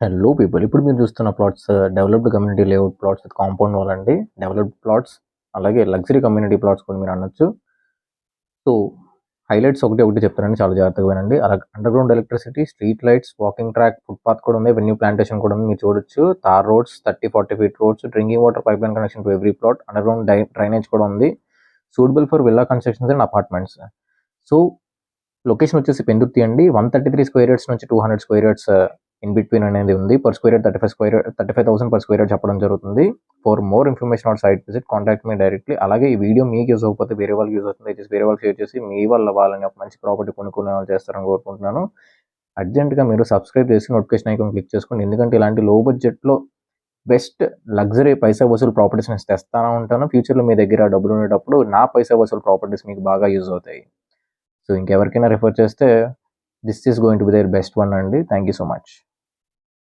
Hello people. ఇప్పుడు మీరు చూస్తున్న plots developed community layout plots with compound wall అండి. డెవలప్డ్ ప్లాట్స్ అలాగే లగ్జరీ కమ్యూనిటీ ప్లాట్స్ కూడా మీరు అనొచ్చు. సో హైలైట్స్ ఒకటి చెప్తానండి, చాలా జాగ్రత్తగా వినండి. Under ground electricity, street lights, walking track, footpath కూడా ఉంది, వెన్యూ ప్లాంటేషన్ కూడా ఉంది, మీరు చూడొచ్చు. తార్ roads, 30-40 feet roads, drinking water pipe line connection to every plot, under ground drainage కూడా ఉంది. Suitable for villa constructions and apartments. So location వచ్చేసి పెందుర్తి అండి. 133 స్క్వేర్ యార్డ్స్ నుంచి 200 స్క్వేర్ యార్డ్స్ ఇన్ బిట్వీన్ అనేది ఉంది. Per square yard 35,000 per square yard చెప్పడం జరుగుతుంది. For more information on site visit contact మీ డైరెక్ట్లీ. అలాగే ఈ వీడియో మీకు యూజ్ అవ్వకపోతే వేరే వాళ్ళకి యూజ్ అవుతుంది, అయితే వేరే వాళ్ళకి షేర్ చేసి మీ వాళ్ళని ఒక మంచి ప్రాపర్టీ కొనుక్కునే వాళ్ళు చేస్తారని కోరుకుంటున్నాను. అర్జెంట్గా మీరు సబ్స్క్రైబ్ చేసి నోటిఫికేషన్ ఐకాన్ క్లిక్ చేసుకోండి, ఎందుకంటే ఇలాంటి లో బడ్జెట్లో బెస్ట్ లగ్జరీ పైసా వసూలు ప్రాపర్టీస్ నేను తెస్తాను ఉంటాను. ఫ్యూచర్లో మీ దగ్గర డబ్బులు ఉండేటప్పుడు నా పైసా వసూలు ప్రాపర్టీస్ మీకు బాగా యూజ్ అవుతాయి. సో ఇంకెవరికైనా రిఫర్ చేస్తే this is going to be their best one అండి. Thank you so much.